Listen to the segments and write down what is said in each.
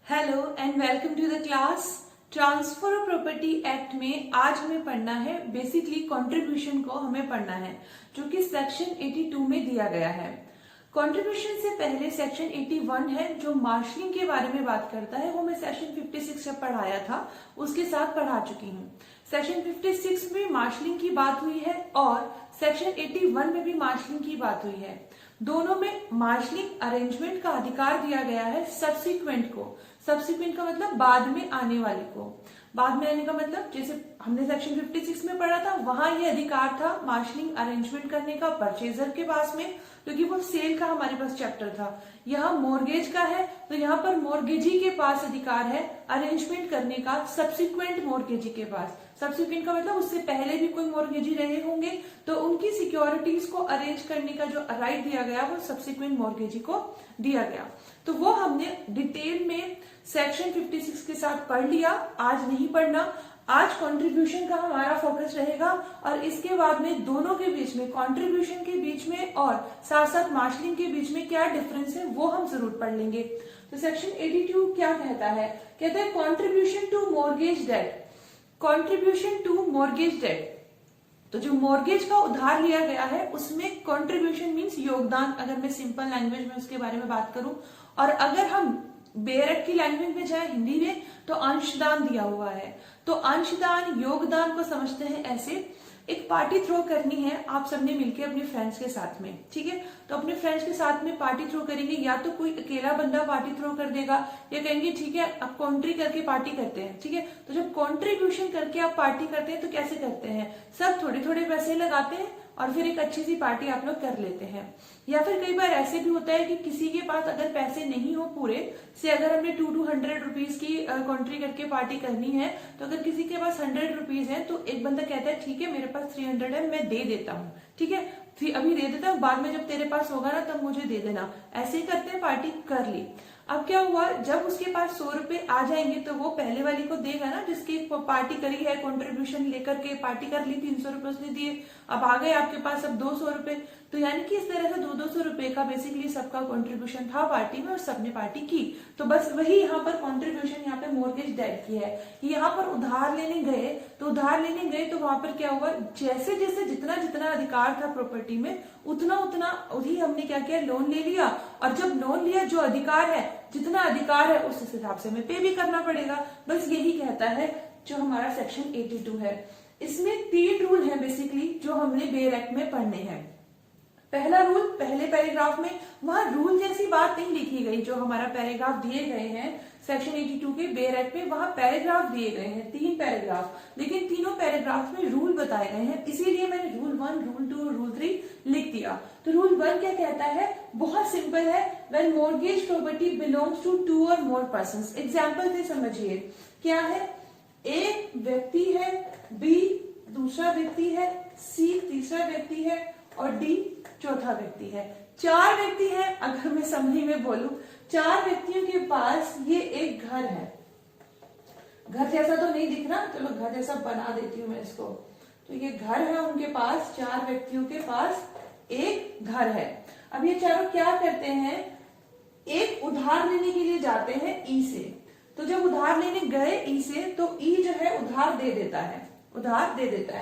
Hello and welcome to the class. Transfer of property act में आज हमें पढ़ना है बेसिकली कंट्रीब्यूशन को हमें पढ़ना है जो कि सेक्शन 82 में दिया गया है। कंट्रीब्यूशन से पहले सेक्शन 81 है जो मार्शलिंग के बारे में बात करता है, वो मैं सेक्शन 56 जब पढ़ाया था उसके साथ पढ़ा चुकी हूँ। सेक्शन 56 में मार्शलिंग की बात हुई है और सेक्शन 81 में भी मार्शलिंग की बात हुई है। दोनों में मार्शलिंग अरेंजमेंट का अधिकार दिया गया है सब्सिक्वेंट को। सब्सिक्वेंट का मतलब बाद में आने वाले को। बाद में आने का मतलब जैसे हमने सेक्शन 56 में पढ़ा था, वहां ये अधिकार था मार्शलिंग अरेंजमेंट करने का परचेजर के पास में, क्योंकि वो सेल का हमारे पास चैप्टर था। यहाँ मोर्गेज का है तो यहाँ पर मोर्गेजी के पास अधिकार है अरेंजमेंट करने का सब्सिक्वेंट मोर्गेजी के पास। सब्सिक्वेंट का मतलब उससे पहले भी कोई मोर्गेजी रहे होंगे तो उनकी सिक्योरिटीज को अरेंज करने का जो राइट दिया गया वो सब्सिक्वेंट मोर्गेजी को दिया गया। तो वो हमने डिटेल में सेक्शन 56 के साथ पढ़ लिया, आज नहीं पढ़ना। आज कंट्रीब्यूशन का हमारा फोकस रहेगा और इसके बाद में दोनों के बीच में, कंट्रीब्यूशन के बीच में और साथ साथ मार्शलिंग के बीच में क्या डिफरेंस है वो हम जरूर पढ़ लेंगे। तो सेक्शन 82 क्या कहता है? कहता है contribution to mortgage debt. Contribution to mortgage debt, तो जो मॉर्गेज का उधार लिया गया है उसमें कंट्रीब्यूशन मींस योगदान, अगर मैं सिंपल लैंग्वेज में उसके बारे में बात करूं, और अगर हम बेरट की लैंग्वेज में जाए हिंदी में तो अंशदान दिया हुआ है। तो अंशदान योगदान को समझते हैं ऐसे, एक पार्टी थ्रो करनी है आप सबने मिलके अपने फ्रेंड्स के साथ में, ठीक है? तो अपने फ्रेंड्स के साथ में पार्टी थ्रो करेंगे, या तो कोई अकेला बंदा पार्टी थ्रो कर देगा या कहेंगे ठीक है अब कॉन्ट्री करके पार्टी करते हैं, ठीक है? तो जब कॉन्ट्रीब्यूशन करके आप पार्टी करते हैं तो कैसे करते हैं? सब थोड़े थोड़े पैसे लगाते हैं और फिर एक अच्छी सी पार्टी आप लोग कर लेते हैं। या फिर कई बार ऐसे भी होता है कि किसी के पास अगर पैसे नहीं हो पूरे से, अगर हमने 200 रुपीज की कॉन्ट्री करके पार्टी करनी है, तो अगर किसी के पास 100 रुपीज है तो एक बंदा कहता है ठीक है मेरे पास 300 है मैं दे देता हूँ, ठीक है अभी दे देता हूँ, बाद में जब तेरे पास होगा ना तब मुझे दे देना। ऐसे ही करते हैं, पार्टी कर ली। अब क्या हुआ, जब उसके पास 100 रुपए आ जाएंगे तो वो पहले वाली को देगा ना जिसकी पार्टी करी है, कंट्रीब्यूशन लेकर के पार्टी कर ली, 300 रुपए उसने दिए, अब आ गए आपके पास अब 200 रुपए। तो यानी कि इस तरह से 200 रुपए का बेसिकली सबका कंट्रीब्यूशन था पार्टी में और सबने पार्टी की। तो बस वही यहाँ पर कंट्रीब्यूशन यहाँ पे मॉर्गेज डेट की है। यहाँ पर उधार लेने गए तो वहां पर क्या हुआ, जैसे जैसे जितना जितना अधिकार था प्रॉपर्टी में उतना उतना ही हमने क्या किया, लोन ले लिया। और जब लोन लिया, जो अधिकार है, जितना अधिकार है उस हिसाब से हमें पे भी करना पड़ेगा। बस यही कहता है जो हमारा सेक्शन 82 है। इसमें 3 रूल है बेसिकली जो हमने बेयर एक्ट में पढ़ने हैं। पहला रूल पहले पैराग्राफ में, वहां रूल जैसी बात नहीं लिखी गई, जो हमारा पैराग्राफ दिए गए हैं सेक्शन 82 के बेयर एक्ट में, वहां पैराग्राफ दिए गए हैं 3 पैराग्राफ, लेकिन तीनों पैराग्राफ में रूल बताए गए हैं, इसीलिए मैंने रूल 1, रूल 2 और रूल 3 लिख दिया। तो रूल 1 क्या कहता है? बहुत सिंपल है, when mortgage property belongs to 2 or more persons. Example से समझिए, क्या है? एक व्यक्ति है, बी दूसरा व्यक्ति है, सी तीसरा व्यक्ति है और डी चौथा व्यक्ति है। 4 व्यक्ति हैं, अगर मैं समरी में बोलूं, 4 व्यक्तियों के पास ये एक घर है। घर जैसा तो नहीं दिख रहा, चलो घर जैसा बना देती हूं मैं इसको। तो ये घर है उनके पास, 4 व्यक्तियों के पास एक घर है। अब ये चारों क्या करते हैं? एक उधार लेने के लिए जाते हैं ई से। तो जब उधार लेने गए ई से तो ई जो है उधार दे देता है,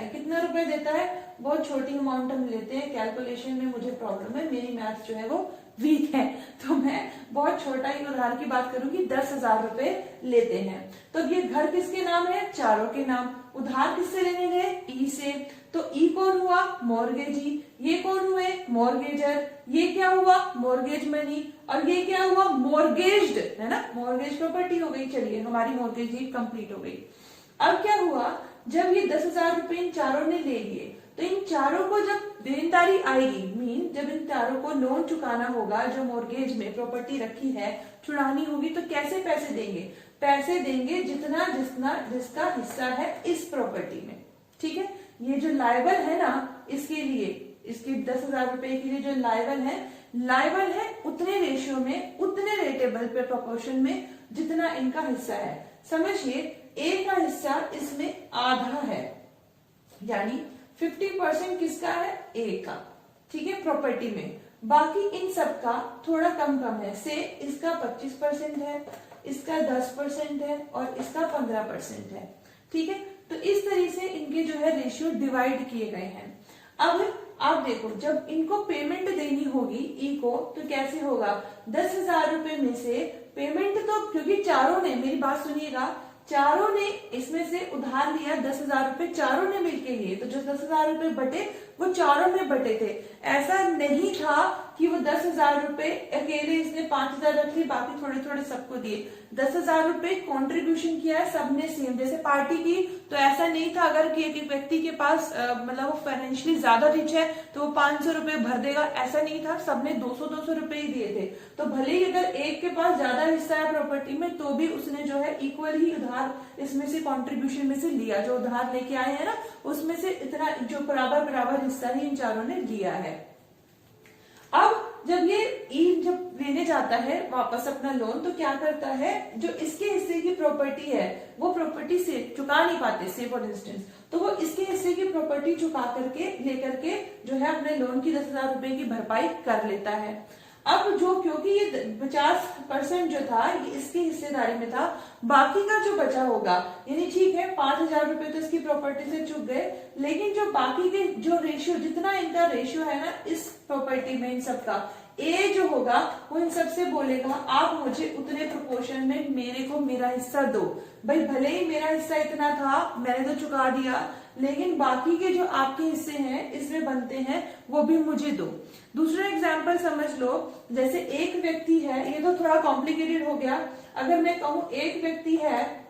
कितना रुपए देता है? बहुत छोटी अमाउंट हम लेते हैं, कैलकुलेशन में मुझे प्रॉब्लम है, मेरी मैथ्स जो है वो वीक है, तो मैं बहुत छोटा ही उधार की बात करूंगी, 10,000 रुपए लेते हैं। तो ये घर किसके नाम है? चारों के नाम। उधार किससे लेने गए? ई से। तो ई कौन हुआ? मॉर्गेजी। ये कौन हुए? मॉर्गेजर। ये क्या हुआ? Mortgage money. और ये क्या हुआ? मॉर्गेज्ड, है ना? मॉर्गेज प्रॉपर्टी हो गई। चलिए हमारी मॉर्गेजी कंप्लीट हो गई। अब क्या हुआ, जब ये 10,000 रुपए इन चारों ने ले लिए तो इन चारों को जब देनदारी आएगी, मीन जब इन चारों को लोन चुकाना होगा, जो मॉर्गेज में प्रॉपर्टी रखी है छुड़ानी होगी, तो कैसे पैसे देंगे? पैसे देंगे जितना जिसका हिस्सा है इस प्रॉपर्टी में, ठीक है? ये जो लायबल है ना, इसके लिए, इसके 10,000 रुपए के लिए जो लायबल है उतने रेशियो में, उतने रेटेबल पे प्रोपोर्शन में जितना इनका हिस्सा है। समझिए, ए का हिस्सा इसमें आधा है, यानी 50% किसका है? ए का, ठीक है, प्रॉपर्टी में। बाकी इन सब का थोड़ा कम है, से इसका 25% है, इसका 10% है और इसका 15% है। ठीक है, तो इस तरह से इनके जो है रेशियो डिवाइड किए गए हैं। अब आप देखो, जब इनको पेमेंट देनी होगी ई को, तो कैसे होगा? 10,000 रुपए में से पेमेंट तो, क्योंकि चारों ने, मेरी बात सुनिएगा, चारों ने इसमें से उधार लिया 10,000 रुपए, चारों ने मिलके लिए, तो जो 10,000 रुपए बटे वो चारों में बटे थे। ऐसा नहीं था कि वो 10,000 रुपए अकेले, इसने 5,000 रख ली, बाकी थोड़े थोड़े सबको दिए। 10,000 रुपए कॉन्ट्रीब्यूशन किया है सबने सेम, जैसे पार्टी की, तो ऐसा नहीं था अगर कि एक व्यक्ति के पास मतलब वो फाइनेंशियली ज्यादा रिच है तो वो 500 रुपए भर देगा, ऐसा नहीं था, सबने 200-200 रुपए ही दिए थे। तो भले ही अगर एक के पास ज्यादा हिस्सा है प्रॉपर्टी में, तो भी उसने जो है इक्वल ही उधार इसमें से कॉन्ट्रीब्यूशन में से लिया, जो उधार लेके आए हैं ना, उसमें से इतना जो बराबर बराबर हिस्सा ही इन चारों ने लिया है। अब जब ये ई जब लेने जाता है वापस अपना लोन, तो क्या करता है, जो इसके हिस्से की प्रॉपर्टी है वो प्रॉपर्टी से चुका नहीं पाते, से फॉर इंस्टेंस, तो वो इसके हिस्से की प्रॉपर्टी चुका करके लेकर के जो है अपने लोन की 10,000 रुपए की भरपाई कर लेता है। अब जो, क्योंकि ये 50% जो था ये इसकी हिस्सेदारी में था, बाकी का जो बचा होगा, यानी ठीक है 5,000 रुपए तो इसकी प्रॉपर्टी से चुक गए, लेकिन जो बाकी के जो रेशियो, जितना इनका रेशियो है ना इस प्रॉपर्टी में, इन सबका ए जो होगा वो इन सबसे बोलेगा आप मुझे उतने प्रोपोर्शन में मेरे को मेरा हिस्सा दो। भाई भले ही मेरा हिस्सा इतना था, मैंने तो चुका दिया, लेकिन बाकी के जो आपके हिस्से हैं इसमें बनते हैं वो भी मुझे दो। दूसरा एग्जाम्पल समझ लो, जैसे एक व्यक्ति है, ये तो थोड़ा कॉम्प्लिकेटेड हो गया, अगर मैं कहूं एक व्यक्ति है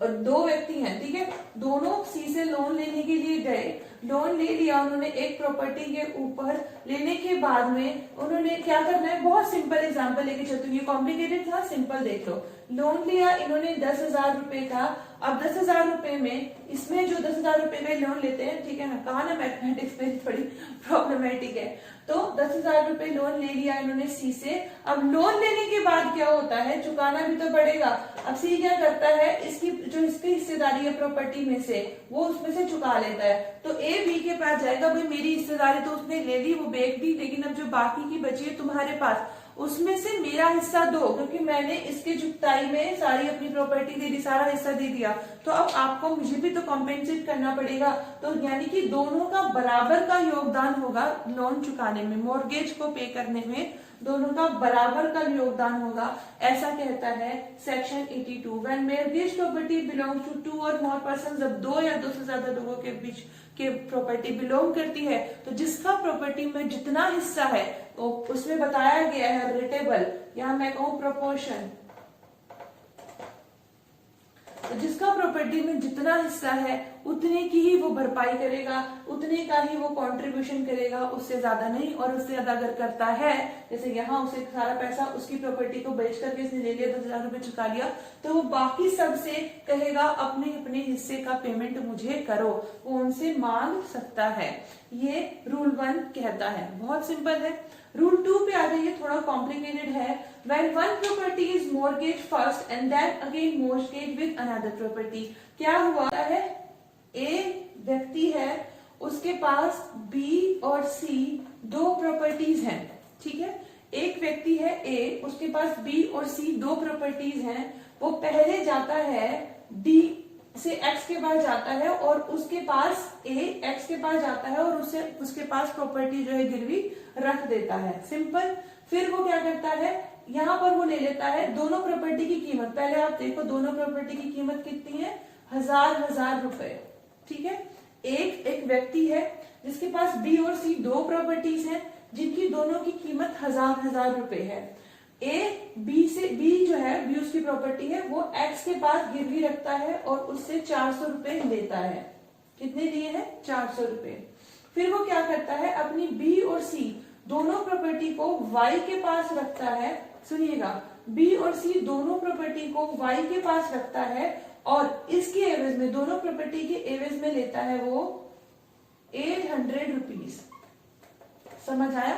और दो व्यक्ति हैं, ठीक है, दोनों सी से लोन लेने के लिए गए, लोन ले लिया उन्होंने एक प्रॉपर्टी के ऊपर, लेने के बाद में उन्होंने क्या करना है, बहुत सिंपल एग्जांपल लेके चलती हूँ, ये कॉम्प्लिकेटेड था, सिंपल देख लो। लोन लिया इन्होंने 10,000 रुपए का, अब 10,000 रुपए में, इसमें जो 10,000 रुपए का लोन लेते हैं, ठीक है ना, कहा ना मैथमेटिक्स में थोड़ी प्रॉब्लमेटिक है, तो 10,000 रुपए लोन ले लिया इन्होंने सी से। अब लोन लेने के बाद क्या होता है, चुकाना भी तो पड़ेगा। अब सी क्या करता है, इसकी जो इसकी हिस्सेदारी है प्रॉपर्टी में से, वो उसमें से चुका लेता है। तो ए बी के पास जाएगा, भाई मेरी हिस्सेदारी तो उसने ले ली, वो बेच दी, लेकिन अब जो बाकी की बची है तुम्हारे पास, उसमें से मेरा हिस्सा दो, क्योंकि मैंने इसके चुकताई में सारी अपनी प्रॉपर्टी दे दी, सारा हिस्सा दे दिया, तो अब आपको मुझे भी तो कॉम्पेंसेट करना पड़ेगा। तो यानी कि दोनों का बराबर का योगदान होगा लोन चुकाने में, मॉर्गेज को पे करने में दोनों का बराबर का योगदान होगा, ऐसा कहता है section 82। When mortgage property belongs to 2 or more person, जब 2 या 2 से ज्यादा लोगों के बीच के प्रॉपर्टी बिलोंग करती है, तो जिसका प्रॉपर्टी में जितना हिस्सा है तो उसमें बताया गया है रेटेबल, यहां मैं कहूं प्रोपोर्शन, तो जिसका प्रॉपर्टी में जितना हिस्सा है उतने की ही वो भरपाई करेगा, उतने का ही वो कंट्रीब्यूशन करेगा, उससे ज्यादा नहीं। और उससे ज्यादा अगर करता है, जैसे यहाँ उसे सारा पैसा उसकी प्रॉपर्टी को बेच करके इसने ले लिया, 10,000 रुपए चुका लिया, तो वो बाकी सबसे कहेगा अपने अपने हिस्से का पेमेंट मुझे करो, वो उनसे मांग सकता है। ये रूल 1 कहता है, बहुत सिंपल है। रूल 2 पे आ जाइए, थोड़ा कॉम्प्लिकेटेड है। When one property is mortgaged first and then again mortgaged with another property, क्या हुआ है, ए व्यक्ति है, उसके पास बी और सी दो प्रॉपर्टीज हैं, ठीक है, एक व्यक्ति है ए, उसके पास बी और सी दो प्रॉपर्टीज हैं, वो पहले जाता है डी से एक्स के पास जाता है और उसके पास ए एक्स के पास जाता है और उससे उसके पास प्रॉपर्टी जो है गिरवी रख देता है, सिंपल। फिर वो क्या करता है, यहाँ पर वो ले लेता है दोनों प्रॉपर्टी की कीमत, पहले आप देखो दोनों प्रॉपर्टी की कीमत कितनी है, 1,000 रुपए, ठीक है। एक व्यक्ति है जिसके पास बी और सी दो प्रॉपर्टीज हैं, जिनकी दोनों की कीमत 1,000 रुपए है। ए बी से, बी जो है, बी उसकी प्रॉपर्टी है, वो एक्स के पास गिरवी रखता है और उससे 400 रुपए लेता है। कितने लिए हैं, 400 रुपए। फिर वो क्या करता है, अपनी बी और सी दोनों प्रॉपर्टी को वाई के पास रखता है, सुनिएगा, बी और सी दोनों प्रॉपर्टी को वाई के पास रखता है और इसके एवज में, दोनों प्रॉपर्टी के एवज में लेता है वो 800 रुपीज। समझ आया?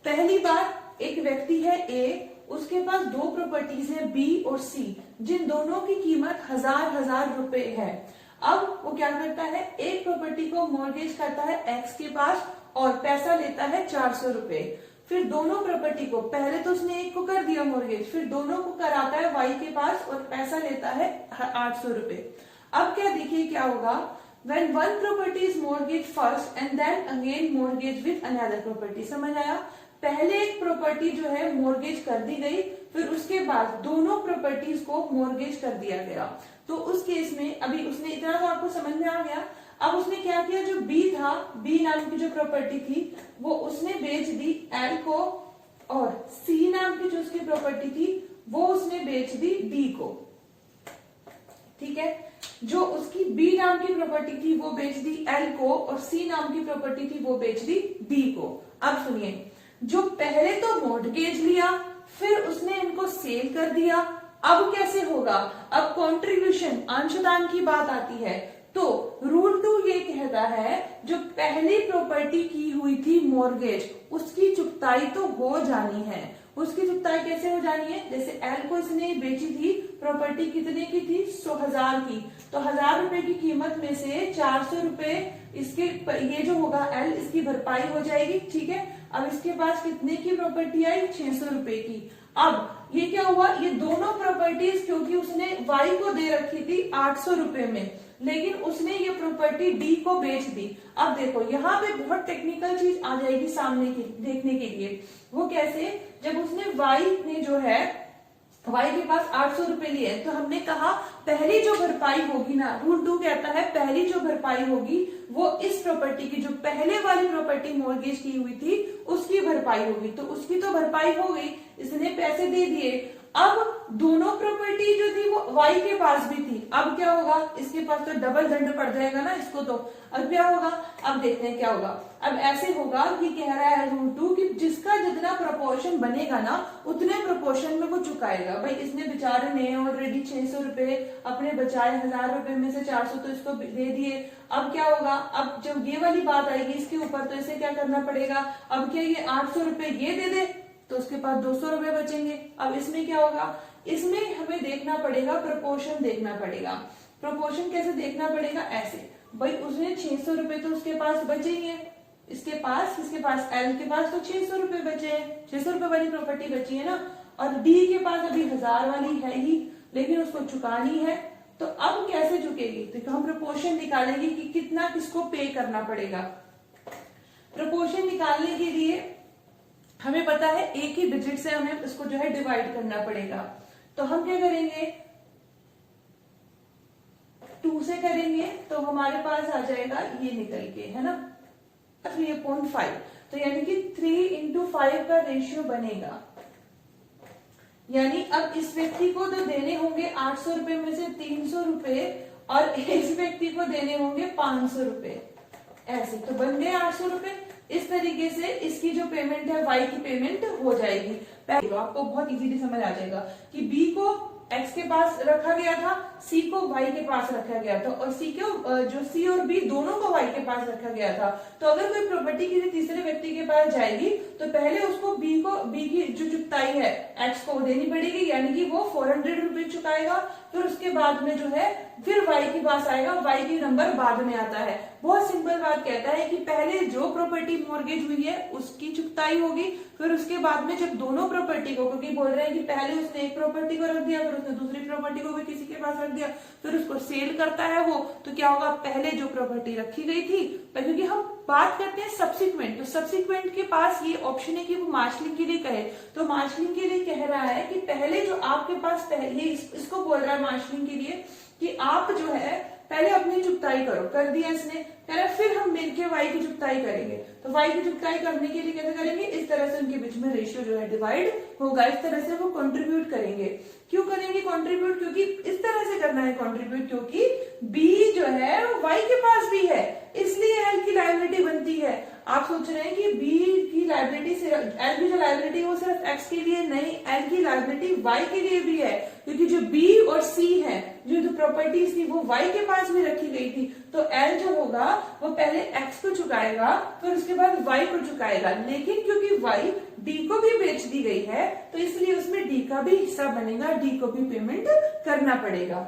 पहली बात, एक व्यक्ति है ए, उसके पास दो प्रॉपर्टीज है बी और सी, जिन दोनों की कीमत 1,000 रुपए है। अब वो क्या करता है, एक प्रॉपर्टी को मॉर्गेज करता है एक्स के पास और पैसा लेता है 400 रुपए। फिर दोनों प्रॉपर्टी को, पहले तो उसने एक को कर दिया मॉर्गेज, फिर दोनों को कराता है वाई के पास और पैसा लेता है 800 रुपए। अब क्या देखिए क्या होगा, when one property is mortgaged first and then again mortgage with another property। समझ आया, पहले एक प्रॉपर्टी जो है मॉर्गेज कर दी गई, फिर उसके बाद दोनों प्रॉपर्टीज को मॉर्गेज कर दिया गया। तो उस केस में अभी उसने इतना तो आपको समझ में आ गया। अब उसने क्या किया, जो बी था, बी नाम की जो प्रॉपर्टी थी वो उसने बेच दी एल को, और सी नाम की जो उसकी प्रॉपर्टी थी वो उसने बेच दी डी को। ठीक है, जो उसकी बी नाम की प्रॉपर्टी थी वो बेच दी एल को, और सी नाम की प्रॉपर्टी थी वो बेच दी डी को। अब सुनिए, जो पहले तो मॉर्गेज लिया, फिर उसने इनको सेल कर दिया, अब कैसे होगा, अब कॉन्ट्रीब्यूशन अंशदान की बात आती है। तो रूल 2 ये कहता है जो पहली प्रॉपर्टी की हुई थी मॉर्गेज, उसकी चुकताई तो हो जानी है। उसकी चुकताई कैसे हो जानी है, जैसे एल को इसने बेची थी, प्रॉपर्टी कितने की थी, 100,000 की, तो 1,000 रुपए की कीमत में से 400 रुपए इसके, ये जो होगा एल, इसकी भरपाई हो जाएगी। ठीक है, अब इसके पास कितने की प्रॉपर्टी आई, 600 रुपए की। अब ये क्या हुआ, ये दोनों प्रॉपर्टीज, क्योंकि उसने वाई को दे रखी थी 800 रुपए में, लेकिन उसने ये प्रॉपर्टी डी को बेच दी। अब देखो यहाँ पे बहुत टेक्निकल चीज आ जाएगी सामने की देखने के लिए। वो कैसे, जब उसने वाई ने जो है, वाई के पास 800 रुपए लिए, तो हमने कहा पहली जो भरपाई होगी ना, रूल 2 कहता है पहली जो भरपाई होगी वो इस प्रॉपर्टी की, जो पहले वाली प्रॉपर्टी मॉर्गेज की हुई थी उसकी भरपाई होगी। तो उसकी तो भरपाई हो गई, इसने पैसे दे दिए। अब दोनों प्रॉपर्टी जो थी वो वाई के पास भी थी, अब क्या होगा, इसके पास तो डबल दंड पड़ जाएगा ना इसको। तो अब क्या होगा, अब देखते हैं क्या होगा। अब ऐसे होगा कि कह रहा है रूल 2 कि जिसका जितना प्रोपोर्शन बनेगा ना उतने प्रोपोर्शन में वो चुकाएगा। भाई इसने बेचारे ने ऑलरेडी 600 रुपए अपने बचाए, 1,000 रुपए में से 400 तो इसको दे दिए। अब क्या होगा, अब जब ये वाली बात आएगी इसके ऊपर, तो इसे क्या करना पड़ेगा, अब क्या ये 800 रुपए ये दे दे तो उसके पास 200 रुपए बचेंगे। अब इसमें क्या होगा, इसमें हमें देखना पड़ेगा, प्रोपोर्शन देखना पड़ेगा। प्रोपोर्शन कैसे देखना पड़ेगा, ऐसे, भाई उसने 600 रुपए तो उसके पास बचे ही है, इसके पास एल के पास तो 600 रुपए बचे हैं, 600 रुपए वाली प्रॉपर्टी बची है ना, और डी के पास अभी 1000 वाली है ही, लेकिन उसको चुकानी है। तो अब कैसे चुकेगी, तो हम प्रोपोर्शन निकालेंगे कि कितना किसको पे करना पड़ेगा। प्रोपोर्शन निकालने के लिए हमें पता है एक ही डिजिट से हमें इसको जो है डिवाइड करना पड़ेगा। तो हम क्या करेंगे, 2 से करेंगे तो हमारे पास आ जाएगा ये निकल के, है ना, 3.5। तो यानी कि 3:5 का रेशियो बनेगा। यानी अब इस व्यक्ति को तो देने होंगे 800 रुपए में से 300 रुपए, और इस व्यक्ति को देने होंगे 500 रुपए। ऐसे तो बन गए 800 रुपए। इस तरीके से इसकी जो पेमेंट है वाई की पेमेंट हो जाएगी। पहले आपको बहुत इजीली समझ आ जाएगा कि बी को एक्स के पास रखा गया था, सी को वाई के पास रखा गया था, और सी को जो सी और बी दोनों को वाई के पास रखा गया था। तो अगर कोई प्रॉपर्टी किसी तीसरे व्यक्ति के पास जाएगी तो पहले उसको बी की जो चुकताई है एक्स को देनी पड़ेगी, यानी कि वो 400 रुपए चुकाएगा। फिर उसके बाद में जो है फिर वाई के पास आएगा, वाई की नंबर बाद में आता है। बहुत सिंपल बात कहता है कि पहले जो प्रॉपर्टी मॉर्गेज हुई है उसकी चुकताई होगी, फिर उसके बाद में जब दोनों प्रॉपर्टी को, क्योंकि बोल रहे हैं कि पहले उसने एक प्रॉपर्टी को रख दिया, फिर उसने दूसरी प्रॉपर्टी को भी किसी के पास रख दिया, फिर उसको सेल करता है वो, तो क्या होगा, पहले जो प्रॉपर्टी रखी गई थी, क्योंकि हम बात करते हैं सब्सिक्वेंट, तो सब्सिक्वेंट के पास ये ऑप्शन है कि वो मार्शलिंग के लिए कहे, तो मार्शलिंग के लिए कह रहा है कि पहले जो आपके पास पहले इसको बोल रहा है मार्शलिंग के लिए कि आप जो है पहले अपनी चुकताई करो, कर दिया इसने, कह रहा फिर हम मिलके वाई की चुकताई करेंगे। तो वाई की चुकताई करने के लिए कैसे करेंगे, इस तरह से उनके बीच में रेशियो जो है डिवाइड होगा, इस तरह से वो कंट्रीब्यूट करेंगे। क्यों करेंगे कंट्रीब्यूट, क्योंकि इस तरह से करना है कंट्रीब्यूट, क्योंकि बी जो है वो वाई के पास भी है, इसलिए एल की लायबिलिटी बनती है। आप सोच रहे हैं कि बी की लायबिलिटी से एल की जो लायबिलिटी है वो सिर्फ एक्स के लिए नहीं, एल की लायबिलिटी वाई के लिए भी है, क्योंकि जो बी और सी है, जो प्रॉपर्टीज थी वो वाई के पास भी रखी गई थी, तो एल जो होगा वो पहले एक्स को चुकाएगा, फिर उसके बाद वाई को चुकाएगा। लेकिन क्योंकि वाई डी को भी बेच दी गई है, तो इसलिए उसमें डी का भी हिस्सा बनेगा, डी को भी पेमेंट करना पड़ेगा।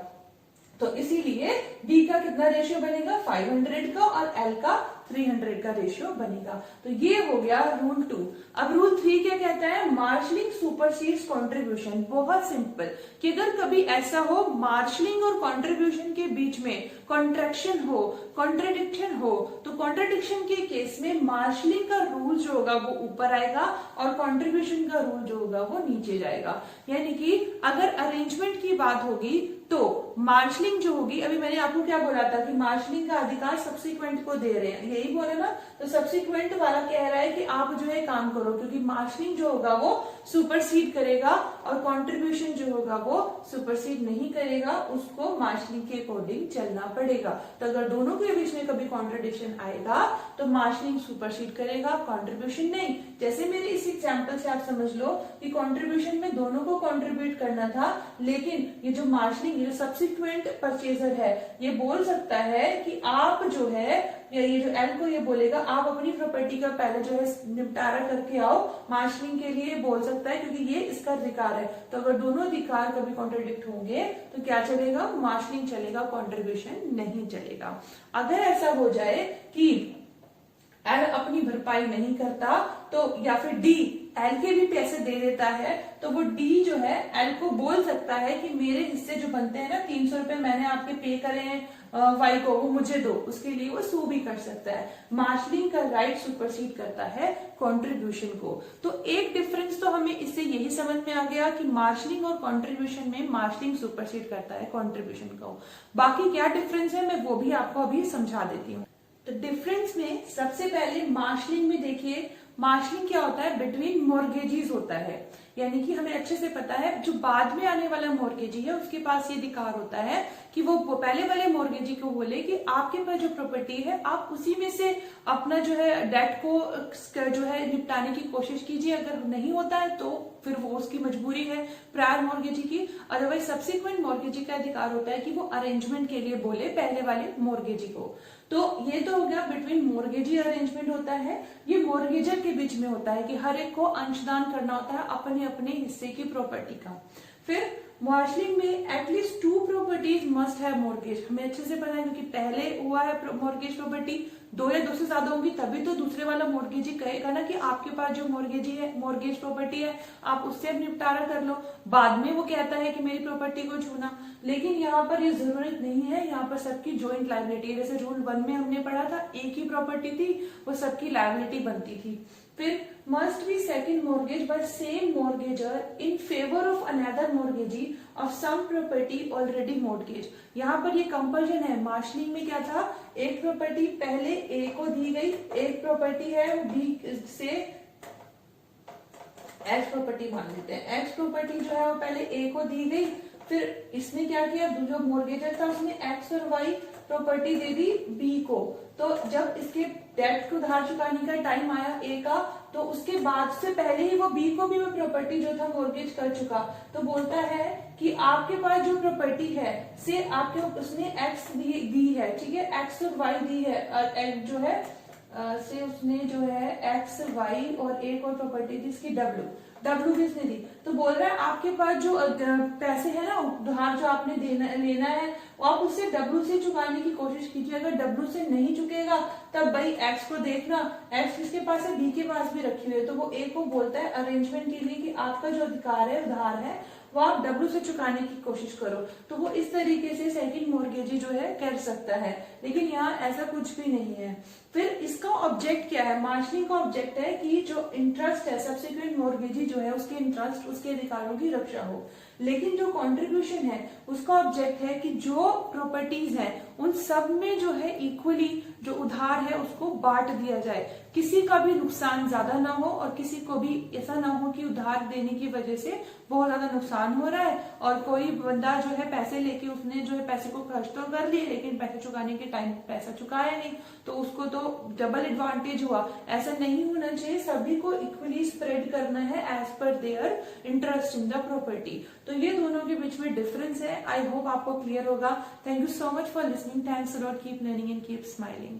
तो इसीलिए डी का कितना रेशियो बनेगा, 500 का, और एल का 300 का रेशियो बनेगा। तो ये हो गया रूल 2। अब रूल 3 क्या कहता है? Marshalling supersedes contribution. बहुत सिंपल कि अगर कभी ऐसा हो मार्शलिंग और कंट्रीब्यूशन के बीच में कॉन्ट्रैक्शन हो, कॉन्ट्रडिक्शन हो, तो कॉन्ट्रडिक्शन के केस में मार्शलिंग का रूल जो होगा वो ऊपर आएगा और कंट्रीब्यूशन का रूल जो होगा वो नीचे जाएगा। यानी कि अगर अरेंजमेंट की बात होगी तो मार्शलिंग जो होगी, अभी मैंने आपको क्या बोला था कि मार्शलिंग का अधिकार सब्सिक्वेंट को दे रहे हैं, यही बोला ना। तो सब्सिक्वेंट वाला कह रहा है कि आप जो है काम करो, क्योंकि मार्शलिंग जो होगा वो सुपरसीड करेगा और कंट्रीब्यूशन जो होगा वो सुपरसीड नहीं करेगा, उसको मार्शलिंग के अकॉर्डिंग चलना पड़ेगा। तो अगर दोनों के बीच में कभी कॉन्ट्रडिक्शन आएगा तो मार्शलिंग सुपरसीड करेगा, कंट्रीब्यूशन नहीं। जैसे मेरे इस एग्जाम्पल से आप समझ लो कि कंट्रीब्यूशन में दोनों को कंट्रीब्यूट करना था, लेकिन ये जो मार्शलिंग, ये सब्सिक्वेंट परचेजर है, ये बोल सकता है कि आप जो है, ये जो एल को ये बोलेगा आप अपनी प्रॉपर्टी का पहले जो है निपटारा करके आओ, मार्शलिंग के लिए बोल सकता है क्योंकि ये इसका अधिकार है। तो अगर दोनों अधिकार कभी कॉन्ट्रडिक्ट होंगे तो क्या चलेगा? मार्शलिंग चलेगा, कंट्रीब्यूशन नहीं चलेगा। अगर ऐसा हो जाए कि एल अपनी भरपाई नहीं करता तो, या फिर डी एल के भी पैसे दे देता है, तो वो डी जो है एल को बोल सकता है कि मेरे हिस्से जो बनते हैं ना, 300 रुपए मैंने आपके पे करे हैं वाई को, वो मुझे दो। उसके लिए वो सू भी कर सकता है। मार्शलिंग का राइट सुपरसीड करता है कंट्रीब्यूशन को। तो एक डिफरेंस तो हमें इससे यही समझ में आ गया कि मार्शलिंग और कंट्रीब्यूशन में मार्शलिंग सुपरसीड करता है कंट्रीब्यूशन को। बाकी क्या डिफरेंस है मैं वो भी आपको अभी समझा देती हूँ। तो डिफरेंस में सबसे पहले मार्शलिंग में देखिए, मार्शलिंग क्या होता है? बिटवीन मॉर्गेजीज होता है। यानी कि हमें अच्छे से पता है जो बाद में आने वाला मॉर्गेजी है उसके पास ये अधिकार होता है कि वो पहले वाले मॉर्गेजी को बोले कि आपके पास जो प्रॉपर्टी है आप उसी में से अपना जो है डेट को जो है निपटाने की कोशिश कीजिए। अगर नहीं होता है तो फिर वो उसकी मजबूरी है प्रायर मॉर्गेजी की। अदरवाइज सब्सिक्वेंट मॉर्गेजी का अधिकार होता है कि वो अरेंजमेंट के लिए बोले पहले वाले मॉर्गेजी को। तो ये तो हो गया बिटवीन मॉर्गेजी अरेंजमेंट होता है। ये मॉर्गेजर के बीच में होता है कि हर एक को अंशदान करना होता है अपने अपने हिस्से की प्रॉपर्टी का। फिर मार्शलिंग में एटलीस्ट 2 प्रॉपर्टीज मस्ट है मॉर्गेज। हमें अच्छे से पता है क्योंकि पहले हुआ है मॉर्गेज प्रॉपर्टी, 2 या 2 से ज्यादा होंगी तभी तो दूसरे वाला मॉर्गेजी कहेगा ना कि आपके पास जो मॉर्गेजी है, मॉर्गेज प्रॉपर्टी है, आप उससे अब निपटारा कर लो। बाद में वो कहता है कि मेरी प्रॉपर्टी को छूना, लेकिन यहाँ पर ये जरूरत नहीं है। यहाँ पर सबकी ज्वाइंट लायबिलिटी है। जैसे रूल 1 में हमने पढ़ा था एक ही प्रॉपर्टी थी, वो सबकी लायबिलिटी बनती थी। फिर must be second mortgage bye same mortgagor in favour of another mortgagee of sum property already mortgage. यहाँ पर ये कंपल्शन है। मार्शलिंग में क्या था? एक प्रॉपर्टी पहले ए को दी गई, एक प्रॉपर्टी है बी से एक्स प्रॉपर्टी मान लेते हैं। एक्स प्रॉपर्टी जो है वो पहले ए को दी गई, फिर इसने क्या किया, जो मॉर्गेजर था उसने एक्स और वाई प्रॉपर्टी दे दी बी को। तो जब इसके डेट को उधार चुकाने का टाइम आया ए का, तो उसके बाद से पहले ही वो बी को भी वो प्रॉपर्टी जो था मॉर्गेज कर चुका। तो बोलता है कि आपके पास जो प्रॉपर्टी है से आपके उसने एक्स दी है, ठीक है, एक्स और वाई दी है, जो है से उसने जो है एक्स वाई और एक और प्रॉपर्टी थी इसकी डब्ल्यू भी इसने दी। तो बोल रहा है आपके पास जो पैसे है ना उधार जो आपने लेना है वो आप उससे डब्ल्यू से चुकाने की कोशिश कीजिए। अगर डब्ल्यू से नहीं चुकेगा तब भाई एक्स को देखना, एक्स किसके पास है? बी के पास भी रखी हुई है। तो वो ए को बोलता है अरेंजमेंट के लिए कि आपका जो अधिकार है उधार है वो आप डब्ल्यू से चुकाने की कोशिश करो। तो वो इस तरीके से सेकंड मॉर्गेजी जो है कर सकता है, लेकिन यहाँ ऐसा कुछ भी नहीं है। फिर इसका ऑब्जेक्ट क्या है? मार्शलिंग का ऑब्जेक्ट है कि जो इंटरेस्ट है सब्सिक्वेंट मॉर्गेजी जो है उसके इंटरेस्ट, उसके अधिकारों की रक्षा हो। लेकिन जो कंट्रीब्यूशन है उसका ऑब्जेक्ट है कि जो प्रॉपर्टीज है उन सब में जो है इक्वली जो उधार है उसको बांट दिया जाए, किसी का भी नुकसान ज्यादा ना हो और किसी को भी ऐसा ना हो कि उधार देने की वजह से बहुत ज्यादा नुकसान हो रहा है और कोई बंदा जो है पैसे लेके उसने जो है पैसे को खर्च तो कर लिए लेकिन पैसे चुकाने के टाइम पैसा चुकाया नहीं, तो उसको तो डबल एडवांटेज हुआ। ऐसा नहीं होना चाहिए, सभी को इक्वली स्प्रेड करना है as per their interest in the property. तो ये दोनों के बीच में डिफरेंस है। आई होप आपको क्लियर होगा। Thank you so much for listening. Thanks a lot. Keep learning and keep smiling.